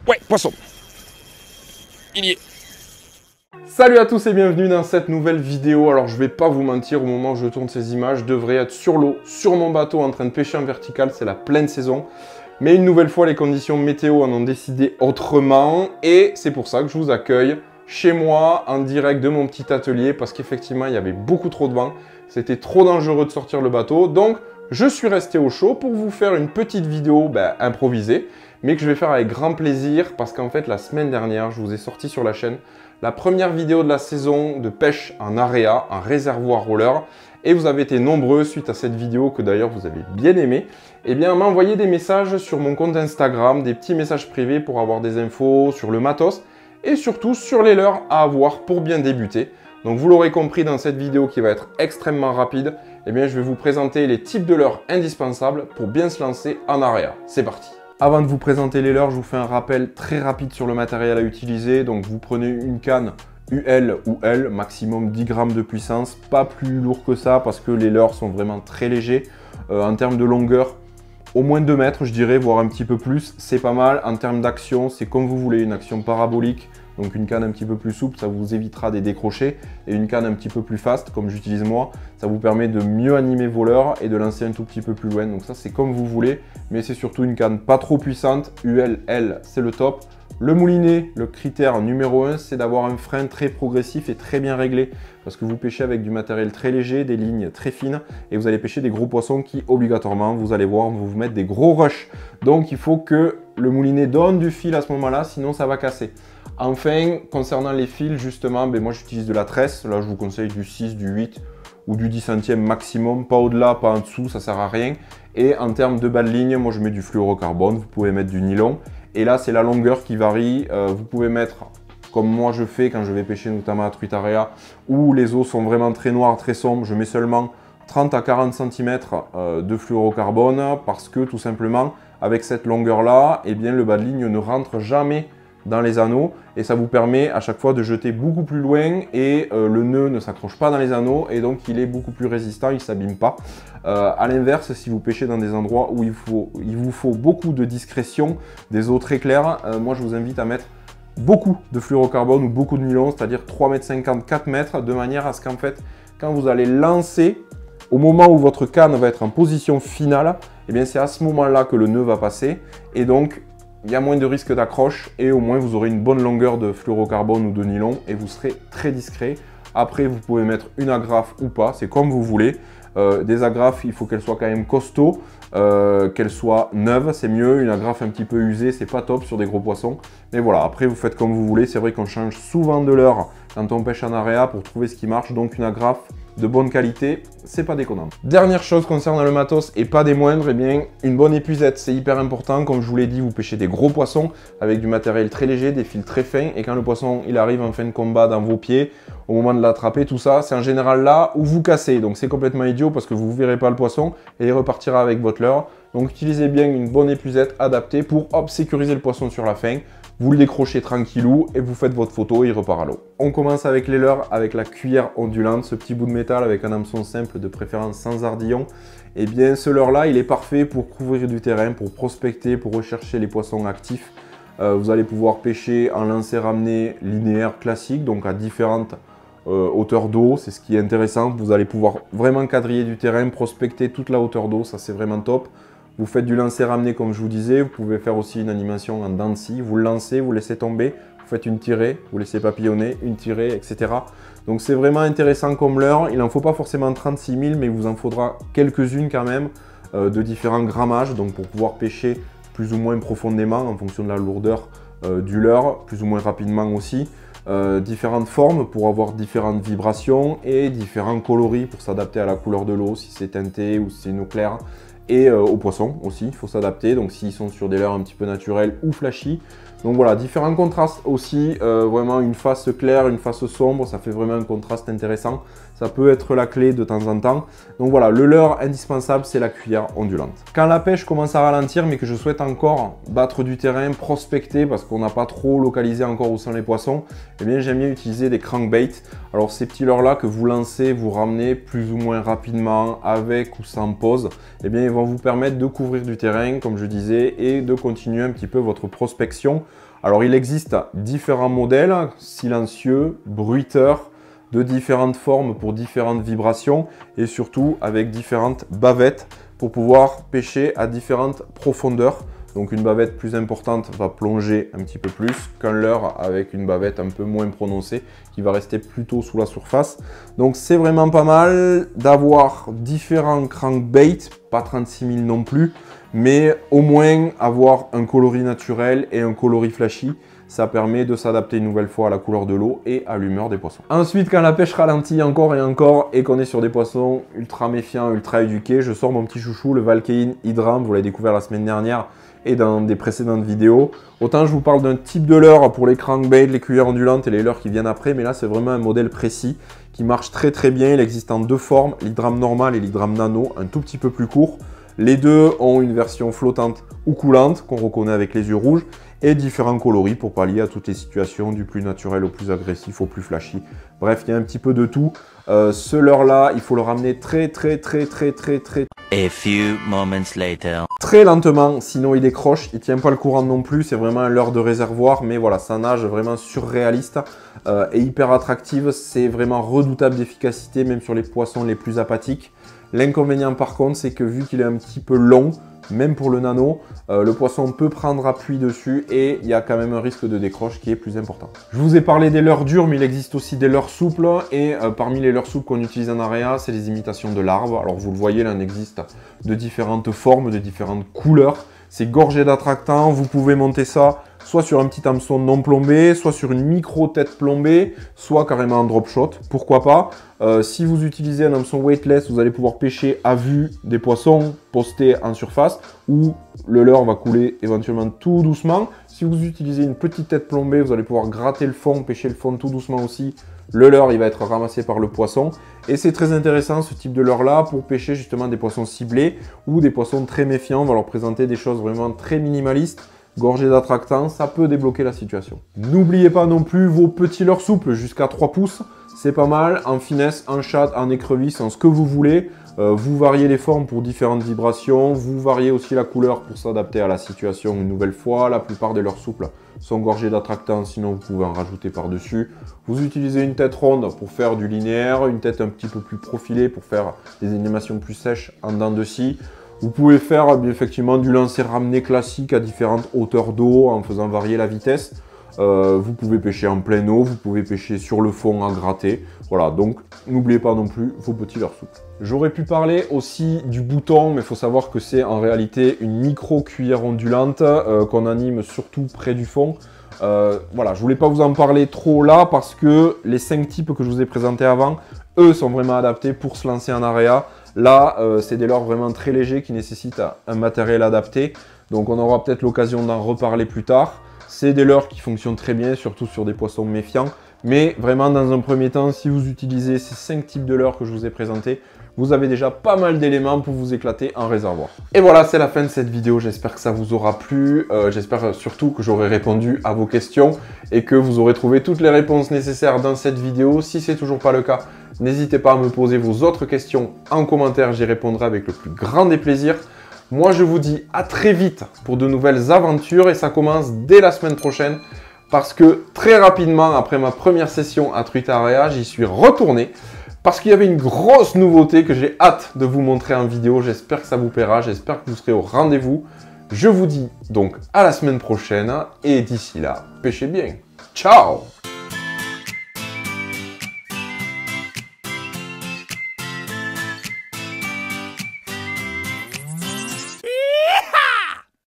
Ouais, poisson. Il y est. Salut à tous et bienvenue dans cette nouvelle vidéo. Alors je vais pas vous mentir, au moment où je tourne ces images, je devrais être sur l'eau, sur mon bateau en train de pêcher en vertical, c'est la pleine saison. Mais une nouvelle fois, les conditions météo en ont décidé autrement et c'est pour ça que je vous accueille chez moi en direct de mon petit atelier parce qu'effectivement, il y avait beaucoup trop de vent. C'était trop dangereux de sortir le bateau. Donc, je suis resté au chaud pour vous faire une petite vidéo improvisée, mais que je vais faire avec grand plaisir parce qu'en fait, la semaine dernière, je vous ai sorti sur la chaîne la première vidéo de la saison de pêche en area, en réservoir roller. Et vous avez été nombreux suite à cette vidéo que d'ailleurs vous avez bien aimé. Eh bien, m'a envoyé des messages sur mon compte Instagram, des petits messages privés pour avoir des infos sur le matos et surtout sur les leurres à avoir pour bien débuter. Donc vous l'aurez compris dans cette vidéo qui va être extrêmement rapide, eh bien je vais vous présenter les types de leurres indispensables pour bien se lancer en area. C'est parti! Avant de vous présenter les leurres, je vous fais un rappel très rapide sur le matériel à utiliser. Donc vous prenez une canne UL ou L, maximum 10 grammes de puissance, pas plus lourd que ça parce que les leurres sont vraiment très légers. En termes de longueur, au moins 2 mètres je dirais, voire un petit peu plus, c'est pas mal. En termes d'action, c'est comme vous voulez, une action parabolique, donc une canne un petit peu plus souple, ça vous évitera des décrochés, et une canne un petit peu plus fast, comme j'utilise moi, ça vous permet de mieux animer vos leurres et de lancer un tout petit peu plus loin. Donc ça c'est comme vous voulez, mais c'est surtout une canne pas trop puissante, UL, L, c'est le top. Le moulinet, le critère numéro 1, c'est d'avoir un frein très progressif et très bien réglé. Parce que vous pêchez avec du matériel très léger, des lignes très fines, et vous allez pêcher des gros poissons qui, obligatoirement, vous allez voir, vont vous mettre des gros rushs. Donc il faut que le moulinet donne du fil à ce moment-là, sinon ça va casser. Enfin, concernant les fils, justement, moi j'utilise de la tresse. Là, je vous conseille du 6, du 8 ou du 10 centième maximum. Pas au-delà, pas en dessous, ça sert à rien. Et en termes de bas de ligne, moi je mets du fluorocarbone. Vous pouvez mettre du nylon. Et là, c'est la longueur qui varie. Vous pouvez mettre, comme moi je fais quand je vais pêcher notamment à truite area, où les eaux sont vraiment très noires, très sombres, je mets seulement 30 à 40 cm de fluorocarbone parce que tout simplement, avec cette longueur-là, eh bien, le bas de ligne ne rentre jamais dans les anneaux et ça vous permet à chaque fois de jeter beaucoup plus loin et le nœud ne s'accroche pas dans les anneaux et donc il est beaucoup plus résistant, il ne s'abîme pas. À l'inverse, si vous pêchez dans des endroits où il vous faut beaucoup de discrétion, des eaux très claires, moi je vous invite à mettre beaucoup de fluorocarbone ou beaucoup de nylon, c'est-à-dire 3,50 m, 4 mètres, de manière à ce qu'en fait, quand vous allez lancer, au moment où votre canne va être en position finale, eh bien c'est à ce moment-là que le nœud va passer et donc il y a moins de risque d'accroche et au moins vous aurez une bonne longueur de fluorocarbone ou de nylon et vous serez très discret. Après, vous pouvez mettre une agrafe ou pas, c'est comme vous voulez. Des agrafes, il faut qu'elles soient quand même costauds, qu'elles soient neuves, c'est mieux. Une agrafe un petit peu usée, c'est pas top sur des gros poissons. Mais voilà, après vous faites comme vous voulez. C'est vrai qu'on change souvent de leurre quand on pêche en area pour trouver ce qui marche. Donc une agrafe de bonne qualité, c'est pas déconnant. Dernière chose concernant le matos et pas des moindres, eh bien une bonne épuisette, c'est hyper important. Comme je vous l'ai dit, vous pêchez des gros poissons avec du matériel très léger, des fils très fins et quand le poisson il arrive en fin de combat dans vos pieds, au moment de l'attraper, tout ça, c'est en général là où vous cassez. Donc c'est complètement idiot parce que vous ne verrez pas le poisson et il repartira avec votre leurre. Donc utilisez bien une bonne épuisette adaptée pour sécuriser le poisson sur la fin. Vous le décrochez tranquillou et vous faites votre photo et il repart à l'eau. On commence avec les leurres avec la cuillère ondulante, ce petit bout de métal avec un hameçon simple de préférence sans ardillon. Et bien ce leurre-là, il est parfait pour couvrir du terrain, pour prospecter, pour rechercher les poissons actifs. Vous allez pouvoir pêcher en lancer-ramener linéaire classique, donc à différentes hauteur d'eau, c'est ce qui est intéressant. Vous allez pouvoir vraiment quadriller du terrain, prospecter toute la hauteur d'eau, ça c'est vraiment top. Vous faites du lancer-ramener comme je vous disais, vous pouvez faire aussi une animation en dents de scie. Vous le lancez, vous laissez tomber, vous faites une tirée, vous laissez papillonner, une tirée, etc. Donc c'est vraiment intéressant comme leurre. Il n'en faut pas forcément 36 000, mais il vous en faudra quelques-unes quand même de différents grammages, donc pour pouvoir pêcher plus ou moins profondément en fonction de la lourdeur du leurre, plus ou moins rapidement aussi. Différentes formes pour avoir différentes vibrations et différents coloris pour s'adapter à la couleur de l'eau, si c'est teinté ou si c'est une eau claire. Et aux poissons aussi, il faut s'adapter, donc s'ils sont sur des leurres un petit peu naturels ou flashy. Donc voilà, différents contrastes aussi, vraiment une face claire, une face sombre, ça fait vraiment un contraste intéressant. Ça peut être la clé de temps en temps. Donc voilà, le leurre indispensable, c'est la cuillère ondulante. Quand la pêche commence à ralentir, mais que je souhaite encore battre du terrain, prospecter, parce qu'on n'a pas trop localisé encore où sont les poissons, eh bien j'aime bien utiliser des crankbaits. Alors ces petits leurres-là que vous lancez, vous ramenez plus ou moins rapidement, avec ou sans pause, eh bien ils vont vous permettre de couvrir du terrain, comme je disais, et de continuer un petit peu votre prospection. Alors il existe différents modèles, silencieux, bruiteurs, de différentes formes pour différentes vibrations et surtout avec différentes bavettes pour pouvoir pêcher à différentes profondeurs. Donc une bavette plus importante va plonger un petit peu plus qu'un leurre avec une bavette un peu moins prononcée qui va rester plutôt sous la surface. Donc c'est vraiment pas mal d'avoir différents crankbaits, pas 36 000 non plus, mais au moins avoir un coloris naturel et un coloris flashy. Ça permet de s'adapter une nouvelle fois à la couleur de l'eau et à l'humeur des poissons. Ensuite, quand la pêche ralentit encore et encore et qu'on est sur des poissons ultra méfiants, ultra éduqués, je sors mon petit chouchou, le Valkein Hydram. Vous l'avez découvert la semaine dernière et dans des précédentes vidéos. Autant je vous parle d'un type de leurre pour les crankbaits, les cuillères ondulantes et les leurres qui viennent après, mais là c'est vraiment un modèle précis qui marche très très bien. Il existe en deux formes, l'Hydram normal et l'Hydram nano, un tout petit peu plus court. Les deux ont une version flottante ou coulante qu'on reconnaît avec les yeux rouges et différents coloris pour pallier à toutes les situations du plus naturel au plus agressif au plus flashy. Bref, il y a un petit peu de tout. Ce leurre-là, il faut le ramener très A few moments later. Très lentement, sinon il décroche, il tient pas le courant non plus, c'est vraiment un leurre de réservoir, mais voilà, ça nage vraiment surréaliste et hyper attractive, c'est vraiment redoutable d'efficacité, même sur les poissons les plus apathiques. L'inconvénient par contre, c'est que vu qu'il est un petit peu long, même pour le nano, le poisson peut prendre appui dessus et il y a quand même un risque de décroche qui est plus important. Je vous ai parlé des leurres durs, mais il existe aussi des leurres souples et parmi les leurres souples qu'on utilise en area, c'est les imitations de larves. Alors vous le voyez, là, il existe de différentes formes, de différentes couleurs. C'est gorgé d'attractants, vous pouvez monter ça soit sur un petit hameçon non plombé, soit sur une micro tête plombée, soit carrément en drop shot, pourquoi pas. Si vous utilisez un hameçon weightless, vous allez pouvoir pêcher à vue des poissons postés en surface, où le leurre va couler éventuellement tout doucement. Si vous utilisez une petite tête plombée, vous allez pouvoir gratter le fond, pêcher le fond tout doucement aussi. Le leurre, il va être ramassé par le poisson. Et c'est très intéressant ce type de leurre-là pour pêcher justement des poissons ciblés ou des poissons très méfiants. On va leur présenter des choses vraiment très minimalistes, gorgées d'attractants, ça peut débloquer la situation. N'oubliez pas non plus vos petits leurres souples jusqu'à 3 pouces. C'est pas mal, en finesse, en chat, en écrevisse, en ce que vous voulez. Vous variez les formes pour différentes vibrations, vous variez aussi la couleur pour s'adapter à la situation une nouvelle fois. La plupart des leurres souples sont gorgés d'attractants, sinon vous pouvez en rajouter par-dessus. Vous utilisez une tête ronde pour faire du linéaire, une tête un petit peu plus profilée pour faire des animations plus sèches en dents de scie. Vous pouvez faire effectivement du lancer ramené classique à différentes hauteurs d'eau en faisant varier la vitesse. Vous pouvez pêcher en pleine eau, vous pouvez pêcher sur le fond à gratter. Voilà, donc n'oubliez pas non plus vos petits leurres souples. J'aurais pu parler aussi du bouton, mais il faut savoir que c'est en réalité une micro cuillère ondulante qu'on anime surtout près du fond. Voilà, je voulais pas vous en parler trop là parce que les 5 types que je vous ai présentés avant, eux sont vraiment adaptés pour se lancer en area. Là, c'est des leurres vraiment très légers qui nécessitent un matériel adapté. Donc on aura peut-être l'occasion d'en reparler plus tard. C'est des leurres qui fonctionnent très bien, surtout sur des poissons méfiants. Mais vraiment, dans un premier temps, si vous utilisez ces 5 types de leurres que je vous ai présentés, vous avez déjà pas mal d'éléments pour vous éclater en réservoir. Et voilà, c'est la fin de cette vidéo. J'espère que ça vous aura plu. J'espère surtout que j'aurai répondu à vos questions et que vous aurez trouvé toutes les réponses nécessaires dans cette vidéo. Si c'est toujours pas le cas, n'hésitez pas à me poser vos autres questions en commentaire. J'y répondrai avec le plus grand des plaisirs. Moi, je vous dis à très vite pour de nouvelles aventures et ça commence dès la semaine prochaine parce que très rapidement, après ma première session à Truite Area, j'y suis retourné parce qu'il y avait une grosse nouveauté que j'ai hâte de vous montrer en vidéo. J'espère que ça vous plaira, j'espère que vous serez au rendez-vous. Je vous dis donc à la semaine prochaine et d'ici là, pêchez bien. Ciao!